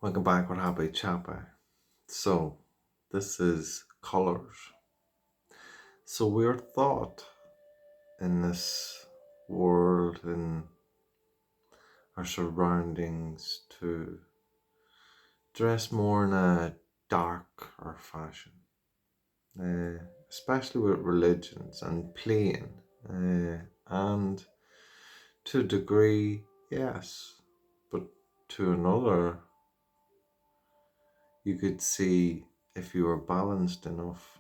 Welcome back with Happy Chapa. So, this is colors. So, we're taught in this world, in our surroundings, to dress more in a darker fashion, especially with religions and playing. And to a degree, yes, but to another, you could see if you were balanced enough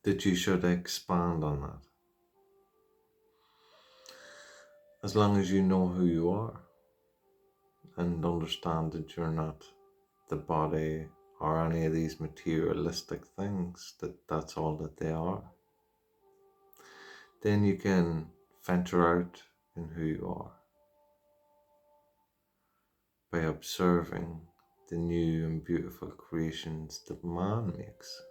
that you should expand on that. As long as you know who you are and understand that you're not the body or any of these materialistic things, that's all that they are, then you can venture out in who you are by observing the new and beautiful creations that man makes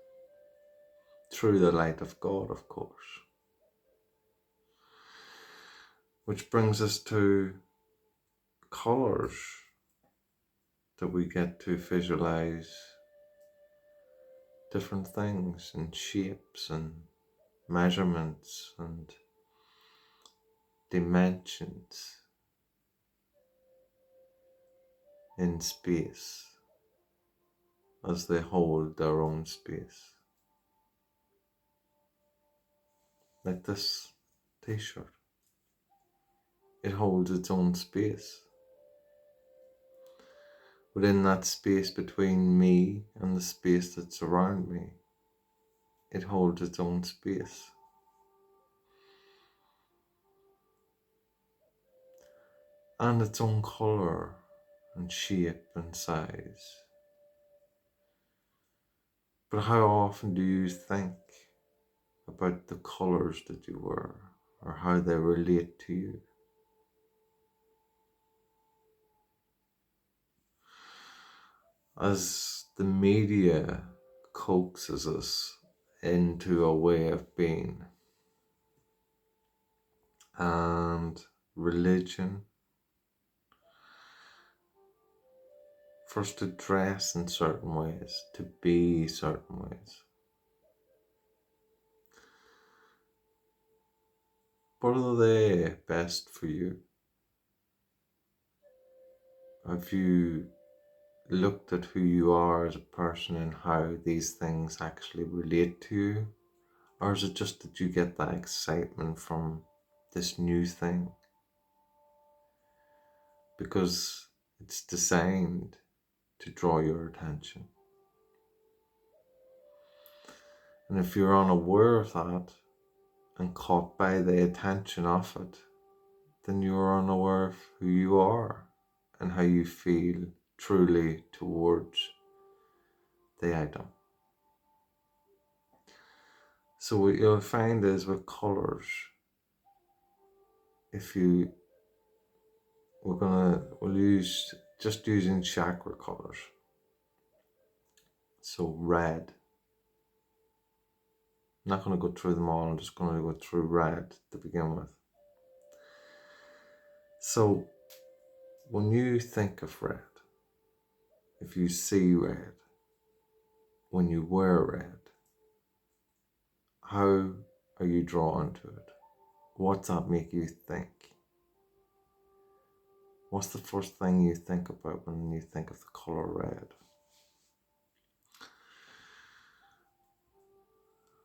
through the light of God, of course. Which brings us to colours that we get to visualize different things and shapes and measurements and dimensions in space as they hold their own space. Like this t-shirt, it holds its own space. Within that space between me and the space that's around me, it holds its own space. And its own colour and shape and size. But how often do you think about the colours that you wear or how they relate to you? As the media coaxes us into a way of being, and religion for us to dress in certain ways, to be certain ways. But are they best for you? Have you looked at who you are as a person and how these things actually relate to you? Or is it just that you get that excitement from this new thing? Because it's designed to draw your attention. And if you're unaware of that and caught by the attention of it, then you're unaware of who you are and how you feel truly towards the item. So what you'll find is with colours, if you we'll use just using chakra colours. So red. I'm not going to go through them all, I'm just going to go through red to begin with. So when you think of red, if you see red, when you wear red, how are you drawn to it? What's that make you think? What's the first thing you think about when you think of the colour red?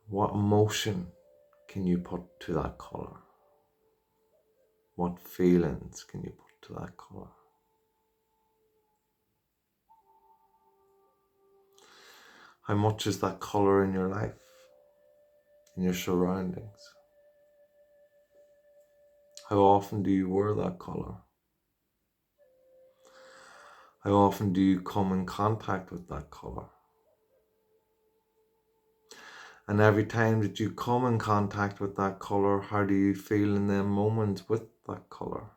What emotion can you put to that colour? What feelings can you put to that colour? How much is that colour in your life, in your surroundings? How often do you wear that colour? How often do you come in contact with that colour? And every time that you come in contact with that colour, how do you feel in them moments with that colour?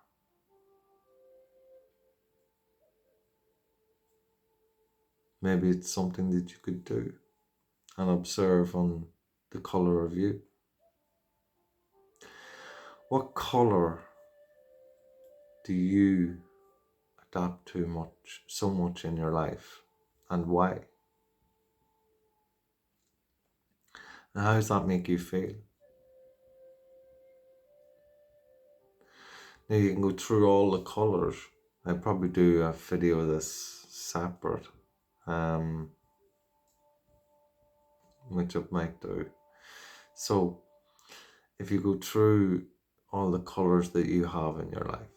Maybe it's something that you could do and observe on the colour of you. What colour do you adapt to so much in your life, and why? And how does that make you feel? Now you can go through all the colours. I'll probably do a video of this separate, which I might do. So if you go through all the colours that you have in your life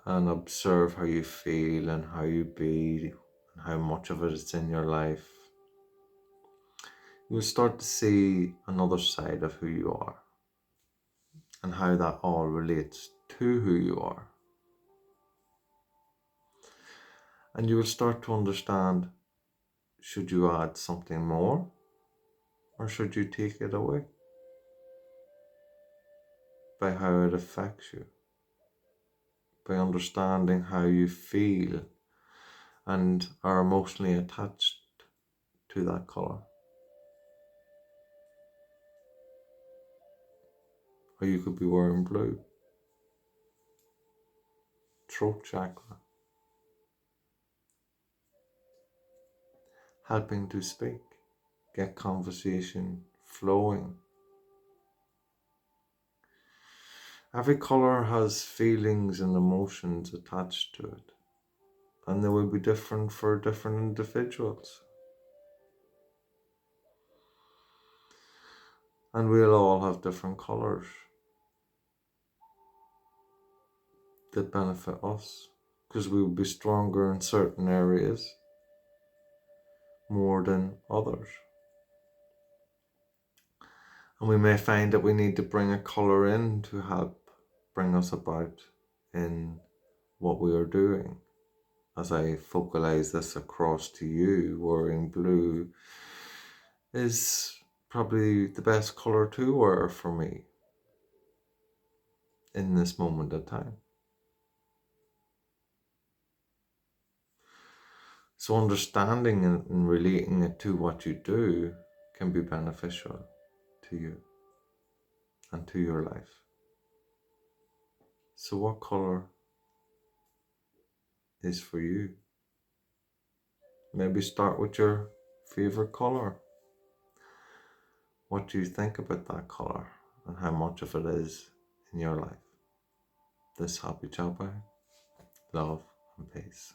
and observe how you feel and how you be and how much of it is in your life, you will start to see another side of who you are and how that all relates to who you are. And you will start to understand, should you add something more or should you take it away? By how it affects you, by understanding how you feel and are emotionally attached to that colour. Or you could be wearing blue. Throat chakra. Helping to speak, get conversation flowing. Every colour has feelings and emotions attached to it, and they will be different for different individuals. And we'll all have different colours that benefit us, because we will be stronger in certain areas more than others. And we may find that we need to bring a colour in to help bring us about in what we are doing. As I focalize this across to you, wearing blue is probably the best colour to wear for me in this moment of time. So understanding and relating it to what you do can be beneficial to you and to your life. So what colour is for you? Maybe start with your favourite colour. What do you think about that colour and how much of it is in your life? This Happy Chapa, love and peace.